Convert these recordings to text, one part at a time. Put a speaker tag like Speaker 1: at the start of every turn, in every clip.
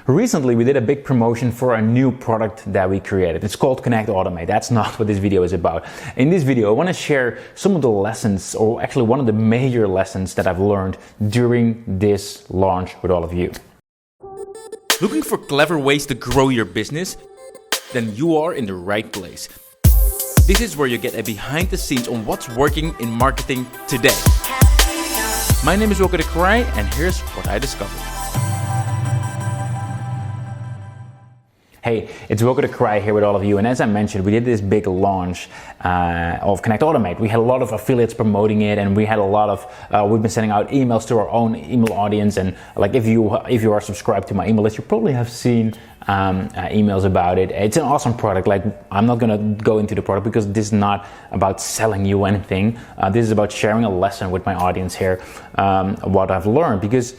Speaker 1: Recently, we did a big promotion for a new product that we created. It's called ConnectAutomate. That's not what this video is about. In this video, I want to share some of the lessons, or actually one of the major lessons that I've learned during this launch with all of you.
Speaker 2: Looking for clever ways to grow your business? Then you are in the right place. This is where you get a behind the scenes on what's working in marketing today. My name is Wilco de Kraai, and here's what I discovered.
Speaker 1: Hey, it's Wilco de Kraai here with all of you, and as I mentioned, we did this big launch of ConnectAutomate. We had a lot of affiliates promoting it, and we had a lot of we've been sending out emails to our own email audience. And like if you are subscribed to my email list, you probably have seen emails about it. It's an awesome product. Like, I'm not gonna go into the product because this is not about selling you anything. This is about sharing a lesson with my audience here, what I've learned. Because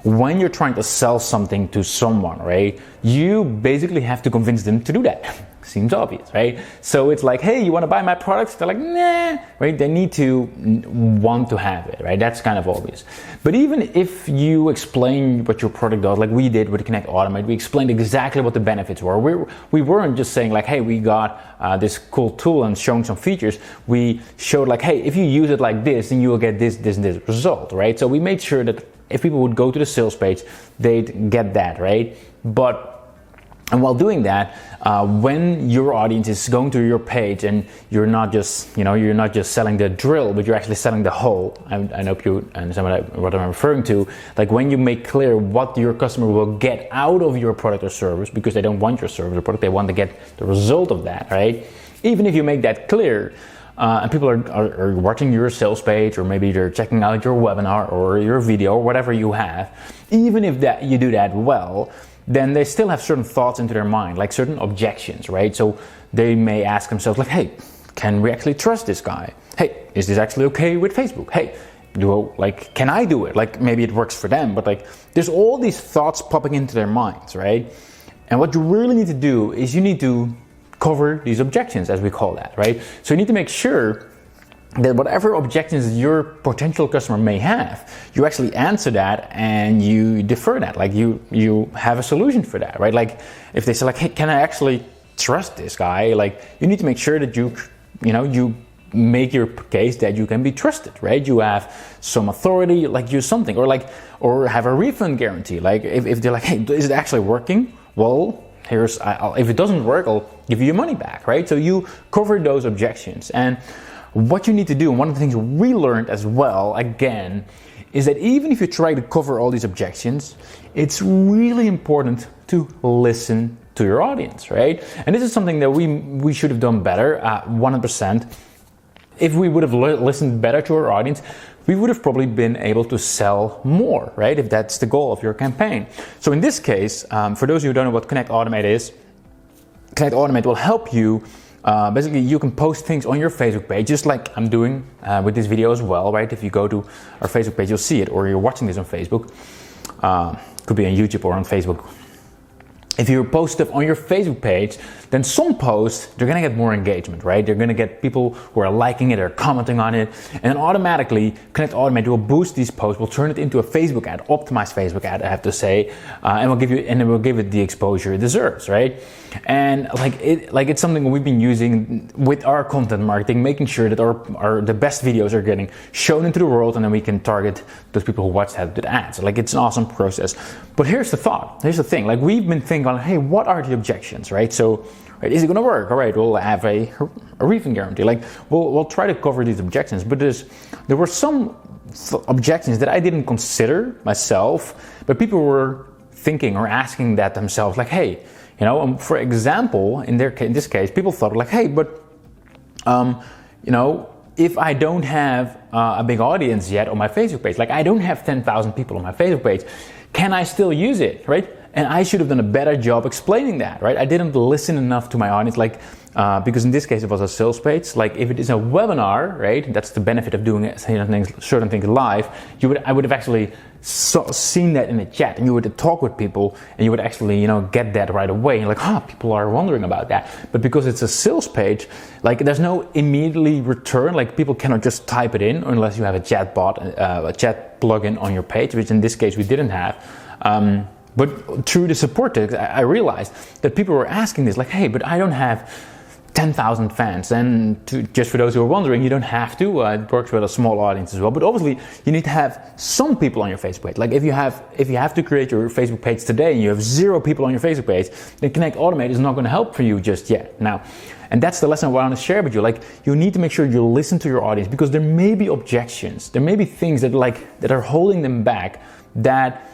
Speaker 1: when you're trying to sell something to someone, right, you basically have to convince them to do that. Seems obvious, right? So it's like, hey, you want to buy my products? They're like, nah, right? They need to want to have it, right? That's kind of obvious. But even if you explain what your product does, like we did with ConnectAutomate, we explained exactly what the benefits were. We weren't just saying like, hey, we got this cool tool and showing some features. We showed like, hey, if you use it like this, then you will get this, and this result, right? So we made sure that if people would go to the sales page, they'd get that, right? And while doing that, when your audience is going to your page and you're not just selling the drill, but you're actually selling the whole. I hope you understand what I'm referring to. Like when you make clear what your customer will get out of your product or service, because they don't want your service or product, they want to get the result of that, right? Even if you make that clear, and people are watching your sales page, or maybe they're checking out your webinar or your video or whatever you have, even if that you do that well, then they still have certain thoughts into their mind, like certain objections, right? So they may ask themselves like, hey, can we actually trust this guy? Hey, is this actually okay with Facebook? Hey, can I do it? Like maybe it works for them, but like there's all these thoughts popping into their minds, right? And what you really need to do is you need to cover these objections, as we call that, right? So you need to make sure that whatever objections your potential customer may have, you actually answer that and you defer that. Like you have a solution for that, right? Like if they say like, hey, can I actually trust this guy? Like you need to make sure that you make your case that you can be trusted, right? You have some authority, like use something, or have a refund guarantee. Like if they're like, hey, is it actually working? Well, if it doesn't work, I'll give you your money back, right? So you cover those objections. And what you need to do, and one of the things we learned as well, again, is that even if you try to cover all these objections, it's really important to listen to your audience, right? And this is something that we should have done better, 100%. If we would have listened better to our audience, we would have probably been able to sell more, right? If that's the goal of your campaign. So in this case, for those of you who don't know what ConnectAutomate is, ConnectAutomate will help you. Basically, you can post things on your Facebook page, just like I'm doing with this video as well, right? If you go to our Facebook page, you'll see it, or you're watching this on Facebook. Could be on YouTube or on Facebook. If you post stuff on your Facebook page, then some posts, they're gonna get more engagement, right? They're gonna get people who are liking it or commenting on it, and then automatically ConnectAutomate will boost these posts, will turn it into a Facebook ad, optimized Facebook ad, I have to say, and it will give it the exposure it deserves, right? And it's something we've been using with our content marketing, making sure that the best videos are getting shown into the world, and then we can target those people who watch that with ads. Like, it's an awesome process. But here's the thing, like we've been thinking, hey, what are the objections, right? So, right, is it going to work? All right, we'll have a refund guarantee. Like, we'll try to cover these objections, but there were some objections that I didn't consider myself, but people were thinking or asking that themselves, like, hey, for example, in this case, people thought like, hey, but if I don't have a big audience yet on my Facebook page, like I don't have 10,000 people on my Facebook page, can I still use it, right? And I should have done a better job explaining that, right? I didn't listen enough to my audience, because in this case it was a sales page. Like if it is a webinar, right? That's the benefit of doing certain things live. I would have actually seen that in the chat, and you would talk with people, and you would actually, get that right away. And like, people are wondering about that. But because it's a sales page, like there's no immediately return. Like people cannot just type it in unless you have a chat bot, a chat plugin on your page, which in this case we didn't have. But through the support tickets, I realized that people were asking this, like, hey, but I don't have 10,000 fans. And just for those who are wondering, you don't have to. It works with a small audience as well. But obviously, you need to have some people on your Facebook page. Like if you have to create your Facebook page today and you have 0 people on your Facebook page, then ConnectAutomate is not going to help for you just yet. Now, and that's the lesson I want to share with you. Like, you need to make sure you listen to your audience, because there may be objections, there may be things that are holding them back, that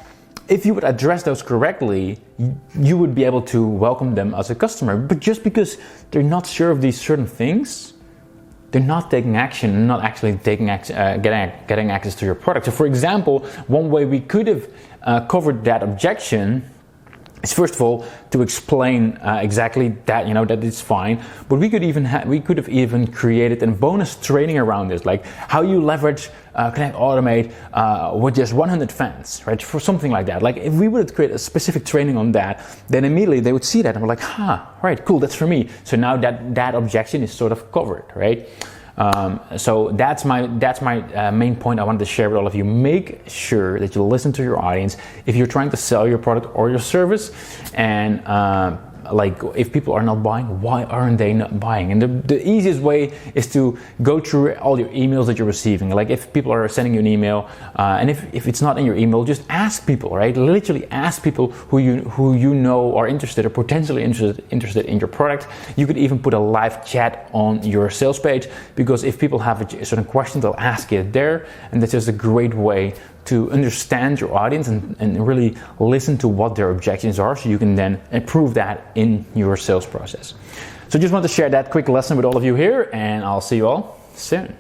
Speaker 1: if you would address those correctly, you would be able to welcome them as a customer. But just because they're not sure of these certain things, they're not taking action, not actually getting access to your product. So for example, one way we could have covered that objection is, first of all, to explain exactly that, that it's fine. But we could have even created a bonus training around this, like how you leverage ConnectAutomate with just 100 fans, right? For something like that. Like if we would create a specific training on that, then immediately they would see that and we're like, right, cool, that's for me. So now that objection is sort of covered, right? So that's my main point I wanted to share with all of you. Make sure that you listen to your audience if you're trying to sell your product or your service, and like if people are not buying, why aren't they not buying? And the easiest way is to go through all your emails that you're receiving. Like if people are sending you an email, and if it's not in your email, just ask people, right? Literally ask people who you know are interested or potentially interested in your product. You could even put a live chat on your sales page, because if people have a certain question, they'll ask it there, and that's just a great way to understand your audience and really listen to what their objections are, so you can then improve that in your sales process. So just want to share that quick lesson with all of you here, and I'll see you all soon.